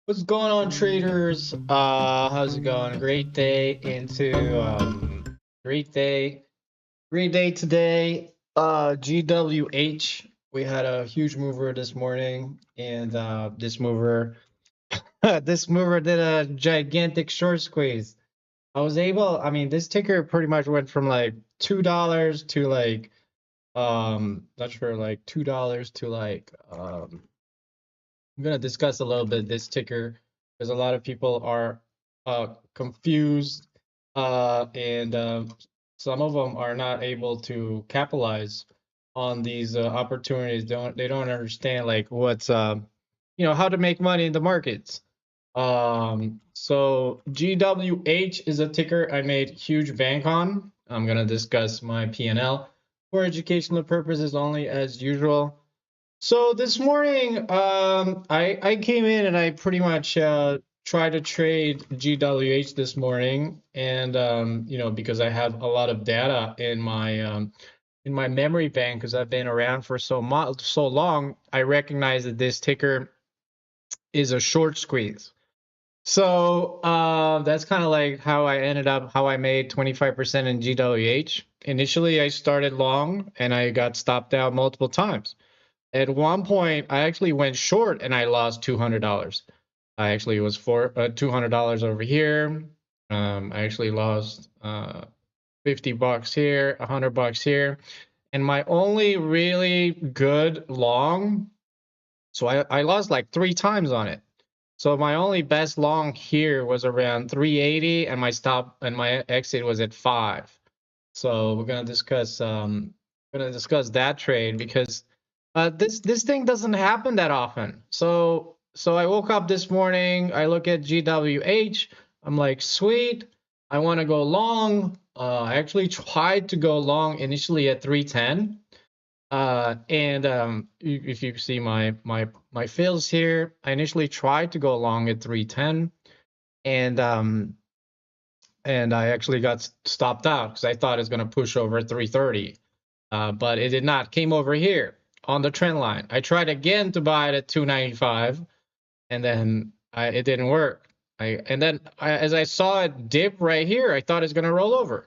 What's going on, traders? How's it going? Great day into great day today. GWH. We had a huge mover this morning, and this mover this mover did a gigantic short squeeze. I mean, this ticker pretty much went from like $2 to like not sure, like $2 to like I'm going to discuss a little bit this ticker because a lot of people are confused, and some of them are not able to capitalize on these opportunities. They don't understand like what's how to make money in the markets. So GWH is a ticker I made huge bank on. I'm going to discuss my P&L for educational purposes only as usual. So this morning, I came in and I pretty much tried to trade GWH this morning, and because I have a lot of data in my memory bank because I've been around for so long, I recognize that this ticker is a short squeeze. So that's kind of like how I made 25% in GWH. Initially, I started long and I got stopped out multiple times. At one point, I actually went short and I lost $200. I actually was for $200 over here. I actually lost $50 here, $100 here, and my only really good long. So I lost like 3 times on it. So my only best long here was around 380, and my stop and my exit was at 5. So we're gonna discuss that trade because this thing doesn't happen that often. So I woke up this morning, I look at GWH, I'm like, sweet, I want to go long. I actually tried to go long initially at 310. And if you see my fills here, I initially tried to go long at 310, and and I actually got stopped out because I thought it's going to push over 330, but it did not. Came over here on the trend line. I tried again to buy it at 295, and then it didn't work. As I saw it dip right here, I thought it's going to roll over.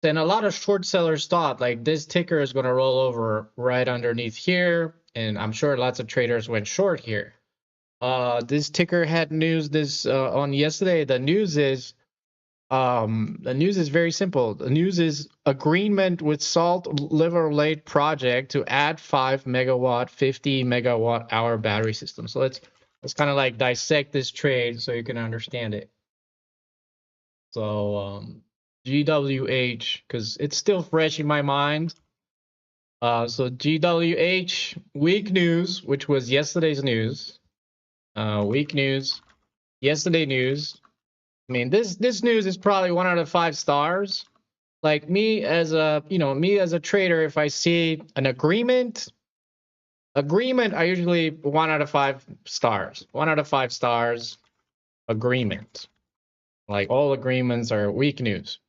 Then a lot of short sellers thought like this ticker is going to roll over right underneath here, and I'm sure lots of traders went short here. This ticker had news this on yesterday. The news is very simple. The news is agreement with Salt River Lake project to add 5 megawatt, 50 megawatt hour battery system. So let's kind of like dissect this trade so you can understand it. So GWH, because it's still fresh in my mind. So GWH weak news, which was yesterday's news. Weak news, yesterday news. I mean, this news is probably 1 out of 5 stars. Like me as a trader, if I see an agreement, I usually 1 out of 5 stars. 1 out of 5 stars agreement. Like all agreements are weak news.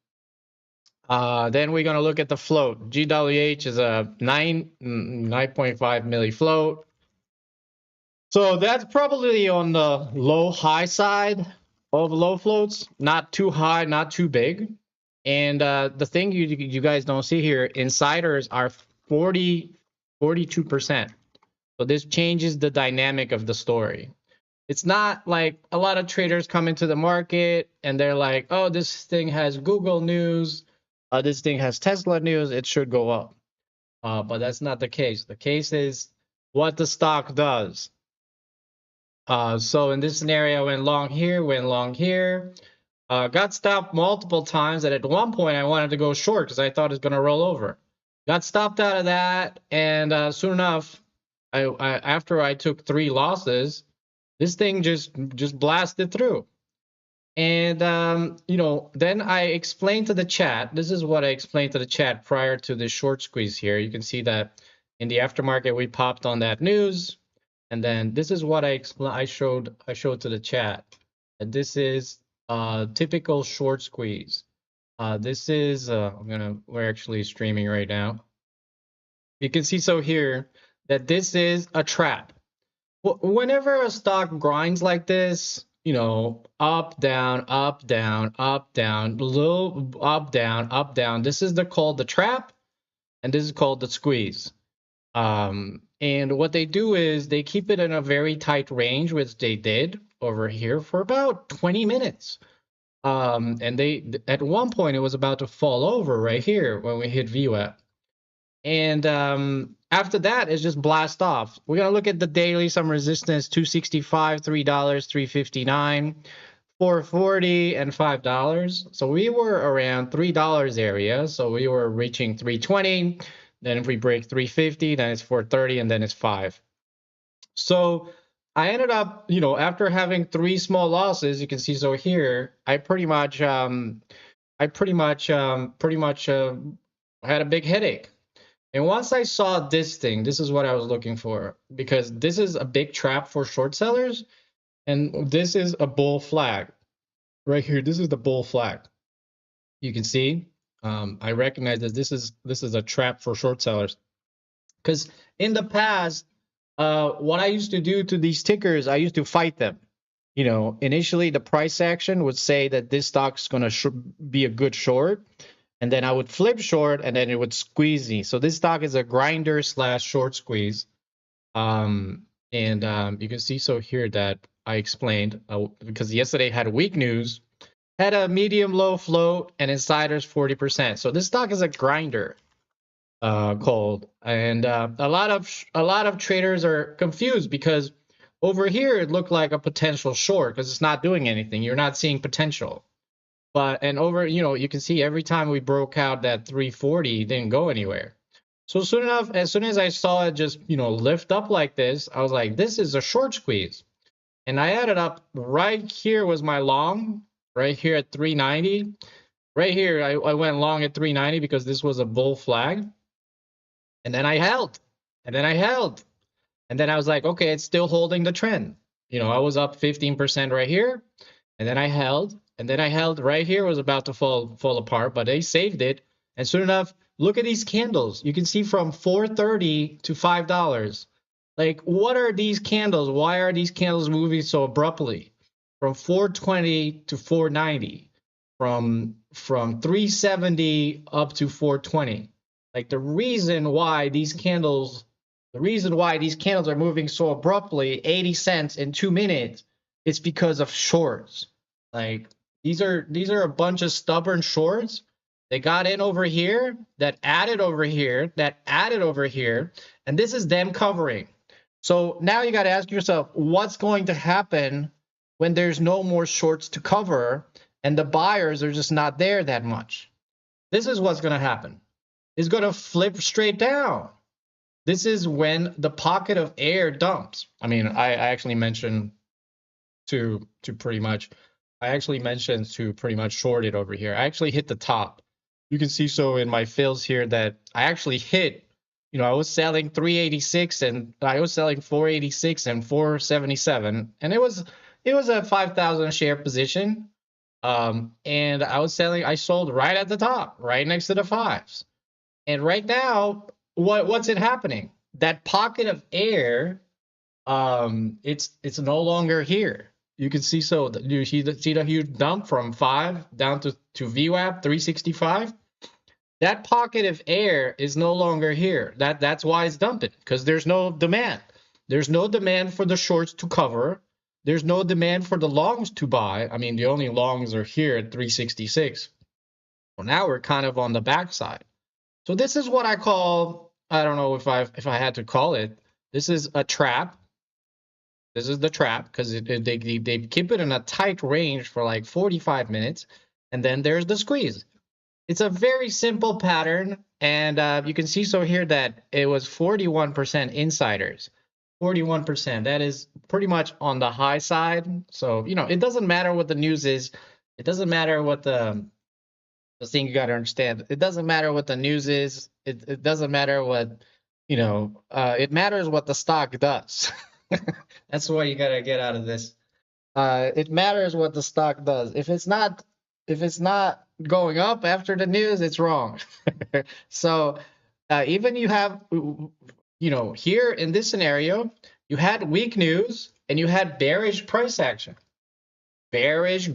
Then we're gonna look at the float. GWH is a 9.5 milli float. So that's probably on the low high side of low floats. Not too high, not too big. And the thing you guys don't see here, insiders are 42%. So this changes the dynamic of the story. It's not like a lot of traders come into the market and they're like, oh, this thing has Google news, this thing has Tesla news, it should go up. But that's not the case. The case is what the stock does. So in this scenario, went long here, got stopped multiple times, and at one point I wanted to go short because I thought it's going to roll over. Got stopped out of that, and soon enough, after I took 3 losses, this thing just blasted through. And then I explained to the chat. This is what I explained to the chat prior to the short squeeze here. You can see that in the aftermarket we popped on that news. And then this is what I showed to the chat. And this is typical short squeeze. This is we're actually streaming right now. You can see so here that this is a trap. Whenever a stock grinds like this, up, down, up, down, up, down, little up, down, up, down. This is called the trap, and this is called the squeeze. And what they do is they keep it in a very tight range, which they did over here for about 20 minutes. And at one point it was about to fall over right here when we hit VWAP. And after that, it's just blast off. We're gonna look at the daily, some resistance, 265, $3, 359, 440, and $5. So we were around $3 area. So we were reaching 320. Then if we break 350, then it's 430, and then it's 5. So I ended up, after having 3 small losses, you can see so here, I pretty much had a big headache. And once I saw this thing, this is what I was looking for, because this is a big trap for short sellers, and this is a bull flag right here. This is the bull flag. You can see, I recognize that this is a trap for short sellers, because in the past, what I used to do to these tickers, I used to fight them. Initially the price action would say that this stock's going to be a good short, and then I would flip short, and then it would squeeze me. So this stock is a grinder / short squeeze. And you can see so here that I explained, because yesterday had weak news, had a medium low float, and insiders 40%. So this stock is a grinder, called, and a lot of traders are confused, because over here it looked like a potential short because it's not doing anything. You're not seeing potential. And over, you can see every time we broke out that 340, it didn't go anywhere. So as soon as I saw it just, lift up like this, I was like, this is a short squeeze. And I added up right here was my long, right here at 390. Right here, I went long at 390 because this was a bull flag. And then I held, and then I held. And then I was like, okay, it's still holding the trend. I was up 15% right here, and then I held. And then I held right here, was about to fall apart, but they saved it. And soon enough, look at these candles. You can see from 430 to $5. Like, what are these candles? Why are these candles moving so abruptly? From 420 to 490, from 370 up to 420. Like, the reason why these candles are moving so abruptly, 80 cents in 2 minutes, it's because of shorts. Like, these are a bunch of stubborn shorts. They got in over here, that added over here, that added over here, and this is them covering. So now you got to ask yourself, what's going to happen when there's no more shorts to cover and the buyers are just not there that much? This is what's going to happen. It's going to flip straight down. This is when the pocket of air dumps. I mean, I actually mentioned to pretty much short it over here. I actually hit the top. You can see so in my fills here that I actually hit, I was selling 386 and I was selling 486 and 477, and it was a 5,000 share position. And I sold right at the top, right next to the fives. And right now, what's it happening? That pocket of air, it's no longer here. You can see so you see the huge dump from 5 down to VWAP 365. That pocket of air is no longer here. That's why it's dumping, because there's no demand. There's no demand for the shorts to cover. There's no demand for the longs to buy. I mean, the only longs are here at 366. Well, now we're kind of on the backside. So this is what I call, I don't know if I had to call it, this is a trap. This is the trap, because they keep it in a tight range for like 45 minutes, and then there's the squeeze. It's a very simple pattern, and you can see so here that it was 41% insiders. 41%. That is pretty much on the high side. So, it doesn't matter what the news is. It doesn't matter what the thing you got to understand. It doesn't matter what the news is. It doesn't matter what, it matters what the stock does. That's what you got to get out of this. It matters what the stock does. If it's not going up after the news, it's wrong. So even you have, here in this scenario, You had weak news and you had bearish price action. Bearish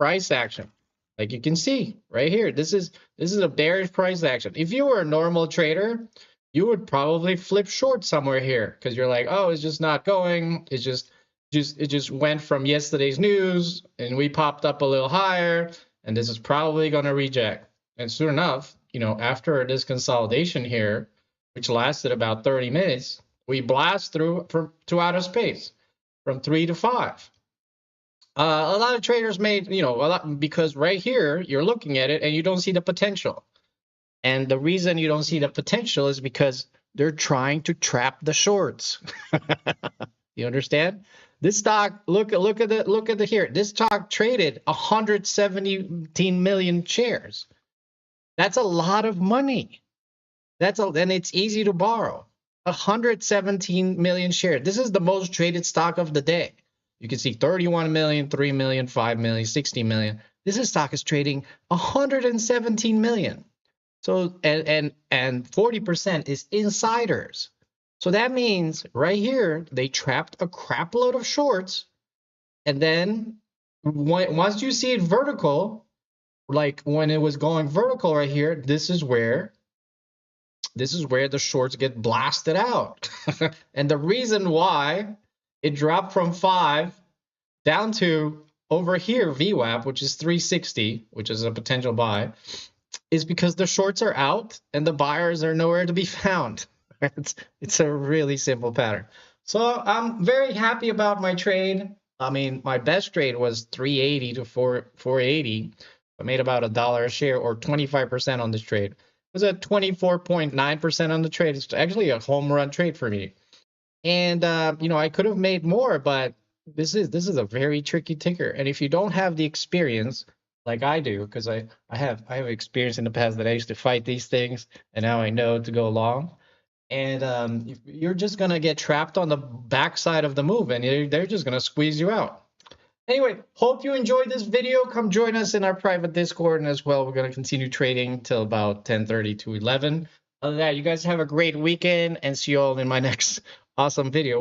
price action. Like you can see right here, this is a bearish price action. If you were a normal trader, you would probably flip short somewhere here because you're like, oh, it's just not going. It just went from yesterday's news and we popped up a little higher, and this is probably going to reject. And soon enough, you know, after this consolidation here, which lasted about 30 minutes, we blast through to outer space from 3 to 5. A lot of traders made, you know, a lot, because right here you're looking at it and you don't see the potential. And the reason you don't see the potential is because they're trying to trap the shorts. You understand? This stock, look at the here. This stock traded 117 million shares. That's a lot of money. And it's easy to borrow. 117 million shares. This is the most traded stock of the day. You can see 31 million, 3 million, 5 million, 60 million. This stock is trading 117 million. So and 40% is insiders. So that means right here they trapped a crap load of shorts, and then once you see it vertical, like when it was going vertical right here, this is where the shorts get blasted out. And the reason why it dropped from 5 down to over here, VWAP, which is 360, which is a potential buy, is because the shorts are out and the buyers are nowhere to be found. It's a really simple pattern. So I'm very happy about my trade. I mean, my best trade was 380 to 480. I made about $1 a share, or 25% on this trade. It was at 24.9% on the trade. It's actually a home run trade for me. And you know, I could have made more, but this is a very tricky ticker. And if you don't have the experience like I do, because I have experience in the past that I used to fight these things, and now I know to go along. And you're just gonna get trapped on the backside of the move, and they're just gonna squeeze you out. Anyway, hope you enjoyed this video. Come join us in our private Discord, and as well, we're gonna continue trading till about 10:30 to 11. Other than that, you guys have a great weekend, and see you all in my next awesome video.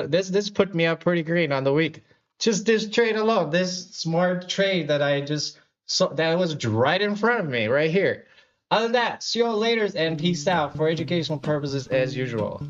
This put me up pretty green on the week. Just this trade alone, this smart trade that I just saw, that was right in front of me right here. Other than that, see you all later, and peace out for educational purposes as usual.